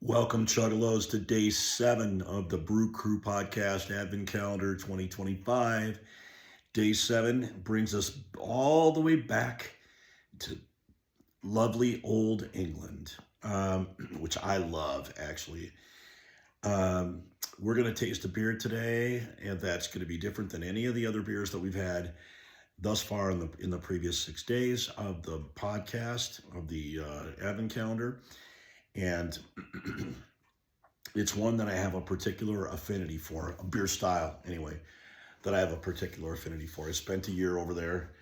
Welcome, Chuggalos, to day 7 of the Brew Crew podcast, Advent Calendar 2025. Day 7 brings us all the way back to lovely old England, which I love, actually. We're going to taste a beer today, and that's going to be different than any of the other beers that we've had thus far in the previous 6 days of the podcast, of the Advent Calendar. And it's one that I have a particular affinity for, a beer style anyway, that I have a particular affinity for. I spent a year over there,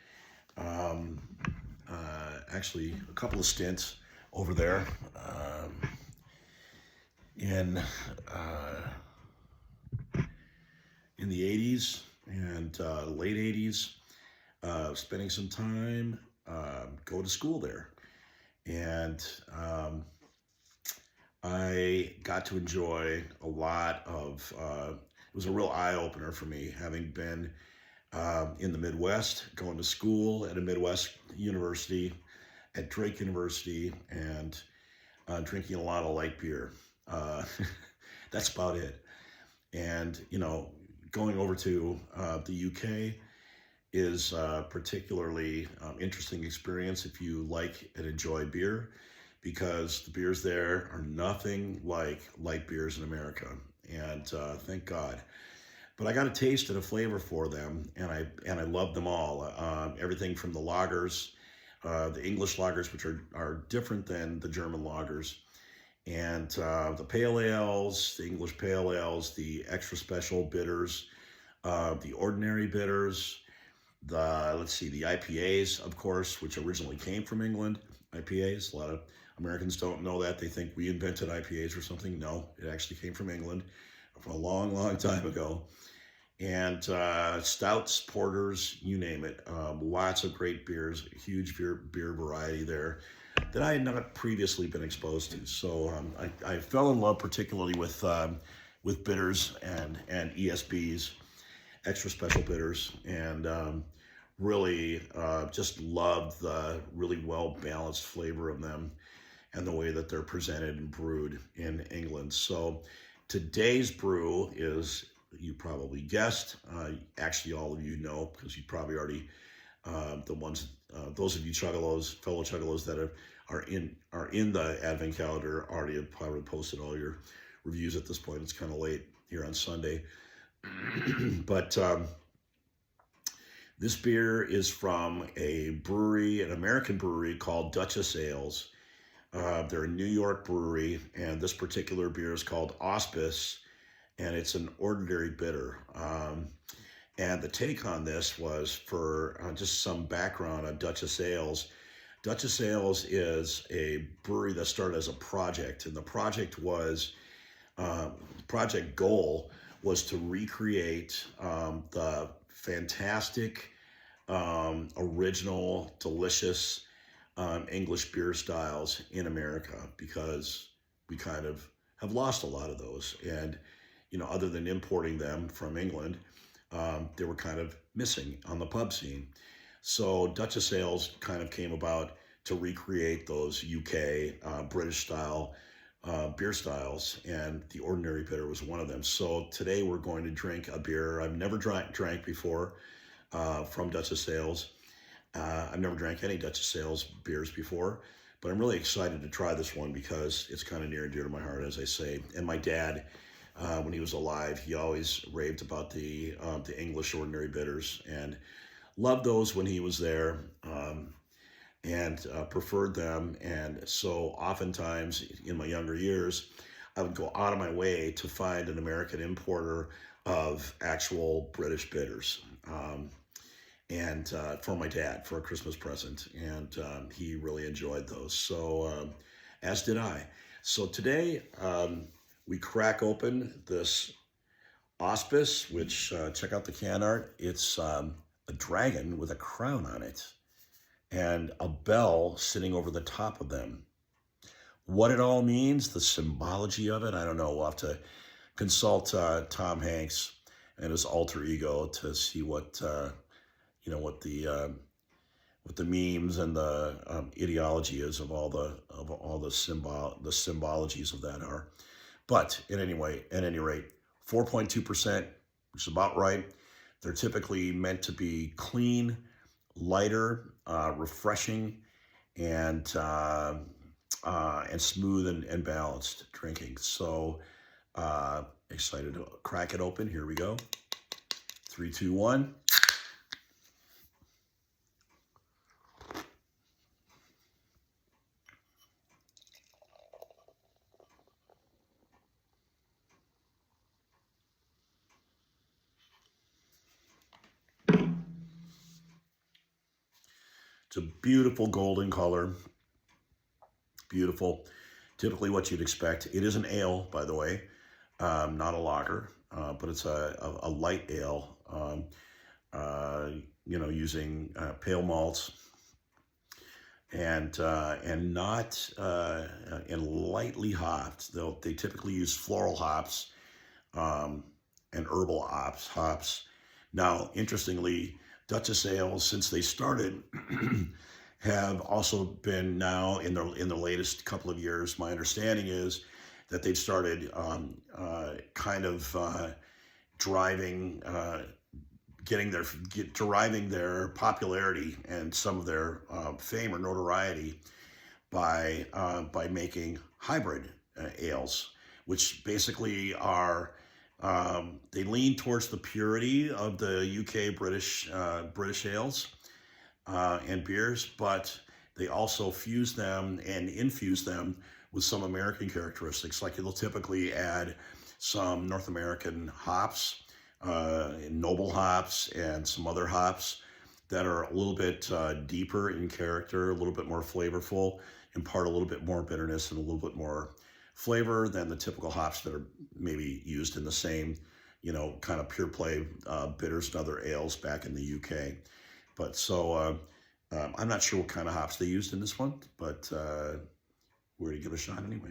actually a couple of stints over there in the 80s and late 80s, spending some time, go to school there. And I got to enjoy a lot of, it was a real eye-opener for me, having been in the Midwest, going to school at a Midwest university, at Drake University, and drinking a lot of light beer. That's about it. And, going over to the UK is a particularly interesting experience if you like and enjoy beer, because the beers there are nothing like light beers in America, and thank God. But I got a taste and a flavor for them, and I love them all. Everything from the lagers, the English lagers, which are different than the German lagers, and the pale ales, the English pale ales, the extra special bitters, the ordinary bitters, the IPAs, of course, which originally came from England. IPAs, a lot of Americans don't know that. They think we invented IPAs or something. No, it actually came from England from a long, long time ago. And stouts, porters, you name it. Lots of great beers, huge beer variety there that I had not previously been exposed to. So I fell in love particularly with bitters and ESBs, extra special bitters, and really just loved the really well-balanced flavor of them and the way that they're presented and brewed in England. So today's brew is, you probably guessed, actually all of you know, because you probably already, those of you Chuggalos, fellow Chuggalos that are in the Advent Calendar already have probably posted all your reviews at this point. It's kind of late here on Sunday. But this beer is from a brewery, an American brewery called Dutchess Ales. They're a New York brewery, and this particular beer is called Auspice, and it's an ordinary bitter. And the take on this was, for just some background on Dutchess Ales. Dutchess Ales is a brewery that started as a project, and the project goal was to recreate the fantastic, original, delicious English beer styles in America, because we kind of have lost a lot of those. And, other than importing them from England, they were kind of missing on the pub scene. So Dutchess Ales kind of came about to recreate those UK, British style beer styles, and the ordinary bitter was one of them. So today we're going to drink a beer I've never drank before from Dutchess Ales. I've never drank any Dutchess Ales beers before, but I'm really excited to try this one because it's kind of near and dear to my heart, as I say. And my dad, when he was alive, he always raved about the English ordinary bitters and loved those when he was there, and preferred them. And so oftentimes in my younger years, I would go out of my way to find an American importer of actual British bitters. And for my dad, for a Christmas present, and he really enjoyed those. So as did I. So today we crack open this Auspice, which check out the can art. It's a dragon with a crown on it and a bell sitting over the top of them. What it all means, the symbology of it, I don't know. We'll have to consult Tom Hanks and his alter ego to see what the memes and the ideology is of all the symbologies of that are. But at any rate, 4.2%, which is about right. They're typically meant to be clean, lighter, refreshing, and smooth and balanced drinking. So excited to crack it open. Here we go. 3, 2, 1. It's a beautiful golden color. Beautiful. Typically what you'd expect. It is an ale, by the way, not a lager, but it's a light ale, using pale malts and not and lightly hopped. They typically use floral hops and herbal hops. Now, interestingly, Dutchess ales, since they started, have also been now in the latest couple of years. My understanding is that they've started driving, deriving their popularity and some of their fame or notoriety by making hybrid ales, which basically are they lean towards the purity of the UK British ales and beers, but they also fuse them and infuse them with some American characteristics. Like they'll typically add some North American hops, noble hops, and some other hops that are a little bit deeper in character, a little bit more flavorful, impart a little bit more bitterness and a little bit more flavor than the typical hops that are maybe used in the same, kind of pure play bitters and other ales back in the UK. But so I'm not sure what kind of hops they used in this one, but we're going to give it a shot anyway.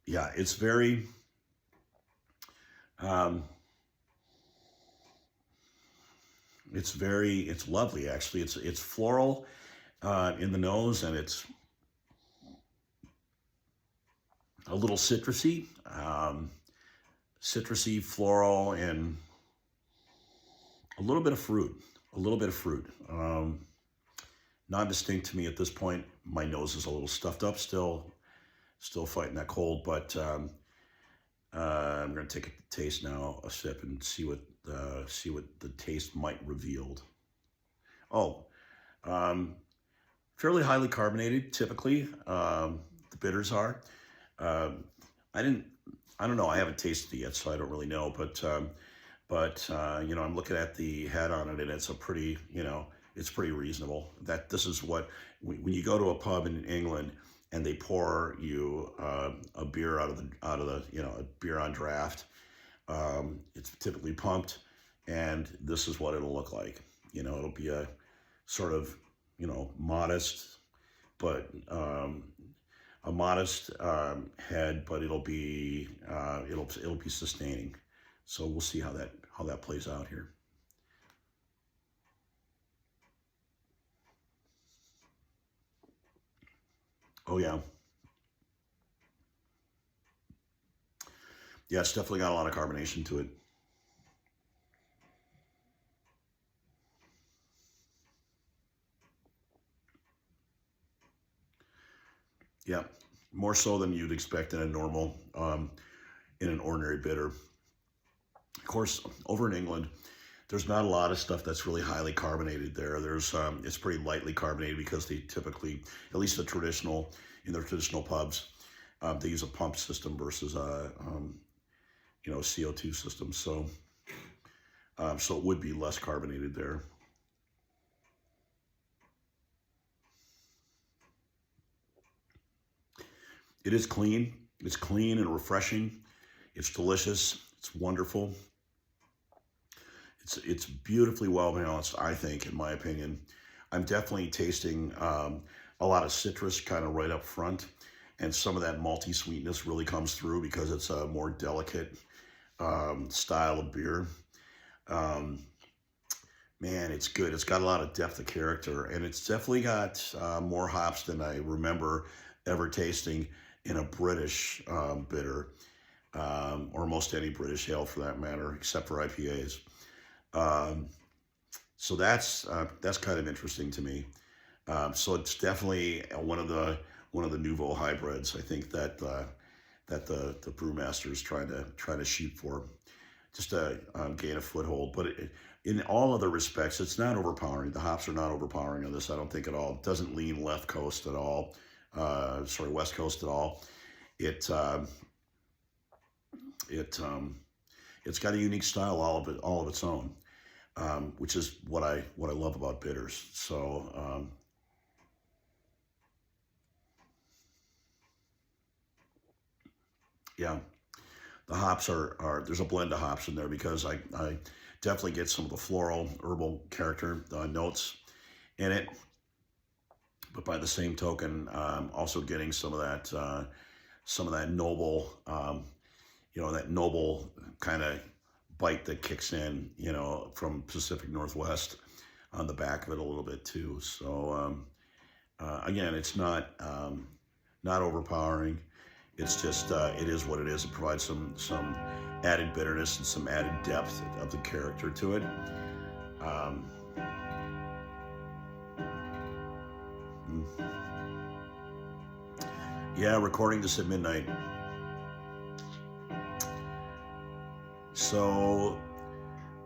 Yeah, it's very, it's lovely actually. It's floral in the nose, and it's a little citrusy, floral, and a little bit of fruit. Non-distinct to me at this point. My nose is a little stuffed up still fighting that cold, but I'm going to take a taste now, a sip, and see what the taste might revealed. Oh, fairly highly carbonated, typically. The bitters are. I don't know. I haven't tasted it yet, so I don't really know. But I'm looking at the head on it, and it's a pretty, it's pretty reasonable. That this is what when you go to a pub in England and they pour you a beer out of the a beer on draft. It's typically pumped, and this is what it'll look like. It'll be a sort of modest, but a modest head, but it'll be sustaining. So we'll see how that plays out here. Oh yeah. Yeah, it's definitely got a lot of carbonation to it. Yeah, more so than you'd expect in a normal, in an ordinary bitter. Of course, over in England, there's not a lot of stuff that's really highly carbonated there. It's pretty lightly carbonated because they typically, at least in their traditional pubs, they use a pump system versus a CO2 system. So it would be less carbonated there. It is clean. It's clean and refreshing. It's delicious. It's wonderful. It's beautifully well balanced, I think, in my opinion. I'm definitely tasting a lot of citrus kind of right up front, and some of that malty sweetness really comes through because it's a more delicate style of beer. Man, it's good. It's got a lot of depth of character, and it's definitely got more hops than I remember ever tasting in a British bitter, or most any British ale for that matter, except for IPAs. Um, so that's kind of interesting to me. So it's definitely one of the nouveau hybrids. I think that that the brewmaster is trying to shoot for, just to gain a foothold. But in all other respects, it's not overpowering. The hops are not overpowering on this, I don't think at all. It doesn't lean left coast at all. Sorry, west coast at all. It it it's got a unique style, all of its own, which is what I love about bitters. So yeah, the hops are there's a blend of hops in there because I definitely get some of the floral herbal character notes in it, but by the same token, also getting some of that noble, that noble kind of bite that kicks in, from Pacific Northwest on the back of it a little bit too. So again, it's not overpowering. It's just it is what it is. It provides some added bitterness and some added depth of the character to it. Um, yeah, recording this at midnight. So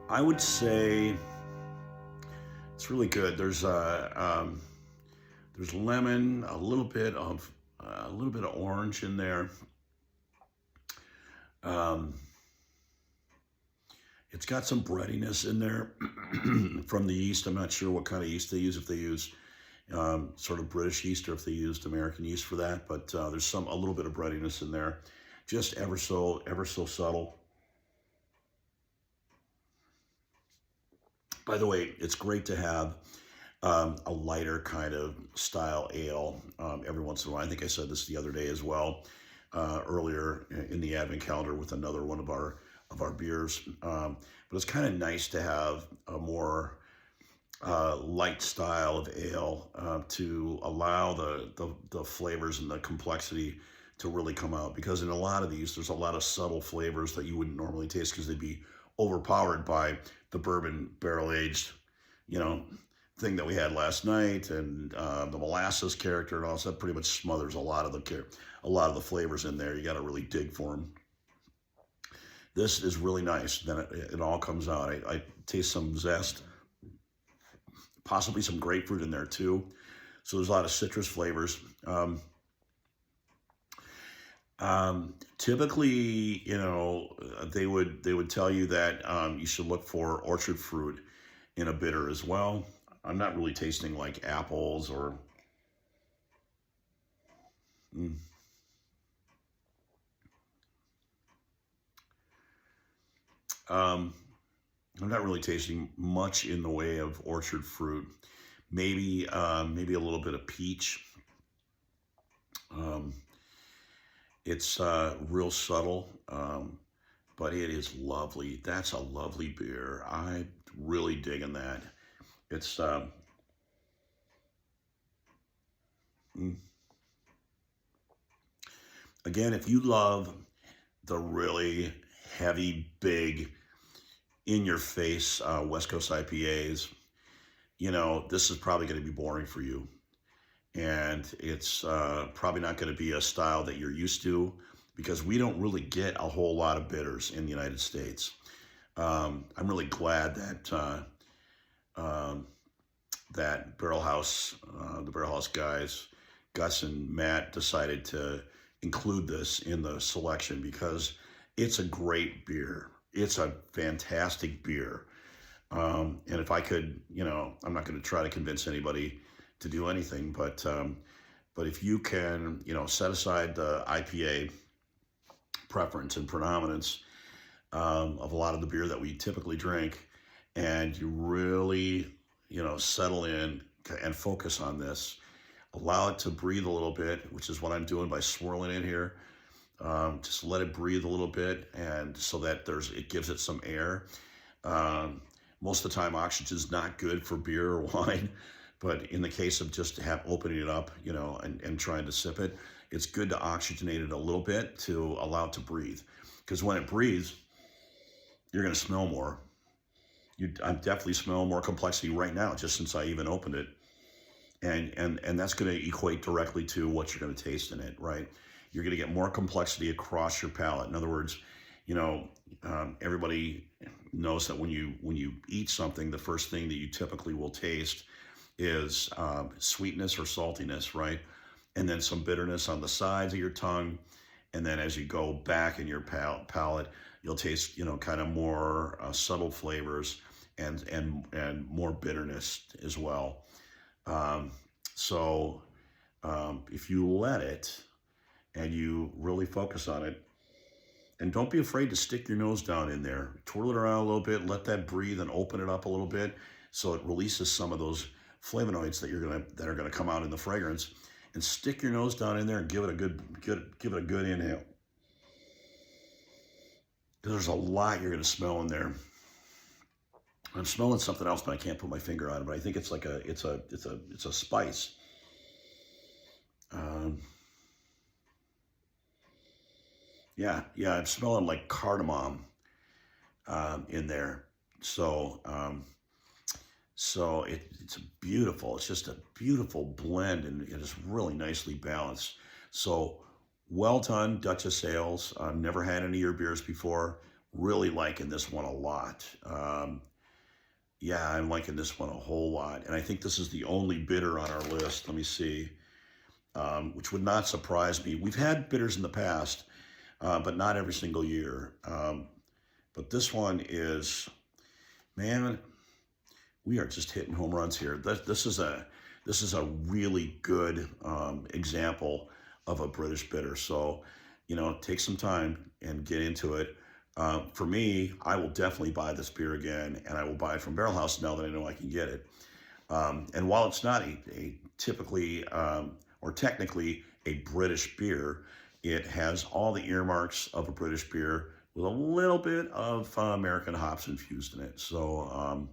I would say it's really good. There's lemon, a little bit of orange in there. Um, it's got some breadiness in there from the yeast. I'm not sure what kind of yeast they use, if they use sort of British yeast or if they used American yeast for that. But there's a little bit of breadiness in there, just ever so subtle. By the way, it's great to have a lighter kind of style ale every once in a while. I think I said this the other day as well, earlier in the Advent calendar with another one of our beers. But it's kind of nice to have a more light style of ale to allow the flavors and the complexity to really come out. Because in a lot of these, there's a lot of subtle flavors that you wouldn't normally taste because they'd be overpowered by the bourbon barrel aged, thing that we had last night, and the molasses character and all that pretty much smothers a lot of the flavors in there. You got to really dig for them. This is really nice. Then it all comes out. I taste some zest, possibly some grapefruit in there too. So there's a lot of citrus flavors. Typically, they would tell you that you should look for orchard fruit in a bitter as well. I'm not really tasting like apples or. Mm, um, I'm not really tasting much in the way of orchard fruit. Maybe a little bit of peach. Um, it's real subtle, but it is lovely. That's a lovely beer. I really digging that. It's mm. Again, if you love the really heavy, big, in your face West Coast IPAs, this is probably going to be boring for you. And it's probably not going to be a style that you're used to because we don't really get a whole lot of bitters in the United States. I'm really glad that that the Barrel House guys, Gus and Matt, decided to include this in the selection because it's a great beer. It's a fantastic beer. And if I could, I'm not going to try to convince anybody to do anything, but if you can, set aside the IPA preference and predominance of a lot of the beer that we typically drink, and you really, settle in and focus on this, allow it to breathe a little bit, which is what I'm doing by swirling in here. Just let it breathe a little bit, and so that it gives it some air. Most of the time, oxygen is not good for beer or wine, but in the case of just opening it up, you know, and trying to sip it, it's good to oxygenate it a little bit to allow it to breathe. Because when it breathes, you're going to smell more. I'm definitely smelling more complexity right now, just since I even opened it. And that's going to equate directly to what you're going to taste in it, right? You're going to get more complexity across your palate. In other words, you know, everybody knows that when you eat something, the first thing that you typically will taste is sweetness or saltiness, right? And then some bitterness on the sides of your tongue. And then as you go back in your palate, you'll taste, you know, kind of more subtle flavors and more bitterness as well. So if you let it and you really focus on it, and don't be afraid to stick your nose down in there, twirl it around a little bit, let that breathe and open it up a little bit so it releases some of those flavonoids that are gonna come out in the fragrance, and stick your nose down in there and give it a good inhale. There's a lot you're gonna smell in there. I'm smelling something else, but I can't put my finger on it. But I think it's like it's a spice. Yeah, I'm smelling like cardamom in there. So it's beautiful. It's just a beautiful blend, and it is really nicely balanced. So well done, Dutchess Sales. I've never had any of your beers before. Really liking this one a lot. Yeah, I'm liking this one a whole lot. And I think this is the only bitter on our list. Let me see. Which would not surprise me. We've had bitters in the past, but not every single year. But this one is, man, we are just hitting home runs here. This is a really good example of a British bitter. So, you know, take some time and get into it. For me, I will definitely buy this beer again, and I will buy it from Barrel House now that I know I can get it. And while it's not a typically or technically a British beer, it has all the earmarks of a British beer with a little bit of American hops infused in it. So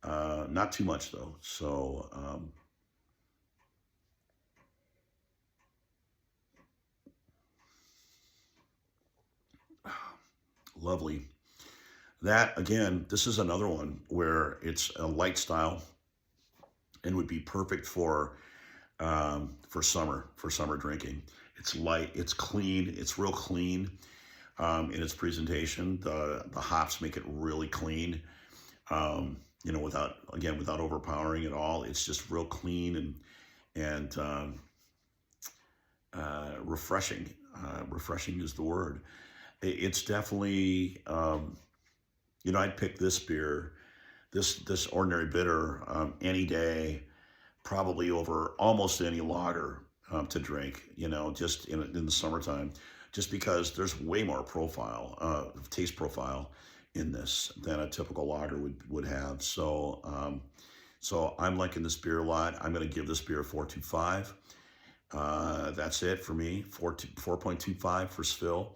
not too much though. So lovely. That, again, this is another one where it's a light style and would be perfect for summer drinking. It's light, it's clean, it's real clean in its presentation. The hops make it really clean, you know, without overpowering it all. It's just real clean and refreshing. Refreshing is the word. It's definitely, you know, I'd pick this beer, this ordinary bitter, any day, probably over almost any lager to drink, you know, just in the summertime, just because there's way more taste profile in this than a typical lager would have. So, so I'm liking this beer a lot. I'm going to give this beer a 4.25. That's it for me. 4.25 for SFIL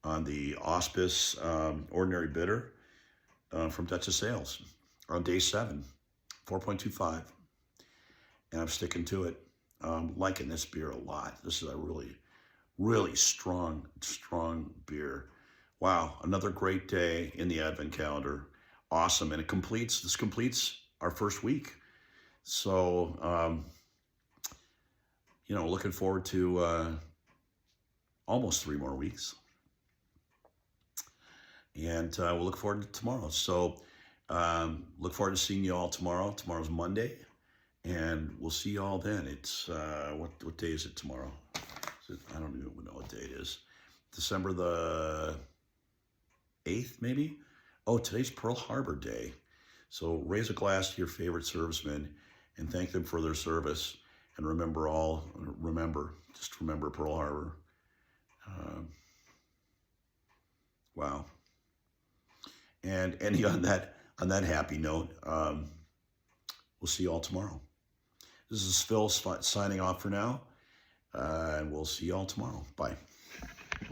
on the Auspice Ordinary Bitter from Dutchess Sales on day 7, 4.25. And I'm sticking to it. Liking this beer a lot. This is a really, really strong beer. Wow, another great day in the Advent calendar. Awesome, and this completes our first week. So, you know, looking forward to almost 3 more weeks. And we'll look forward to tomorrow. So look forward to seeing you all tomorrow. Tomorrow's Monday. And we'll see you all then. It's, what day is it tomorrow? I don't even know what day it is. December the 8th, maybe? Oh, today's Pearl Harbor Day. So raise a glass to your favorite servicemen and thank them for their service. And remember Pearl Harbor. Wow. And ending on that happy note, we'll see you all tomorrow. This is Phil signing off for now, and we'll see you all tomorrow. Bye.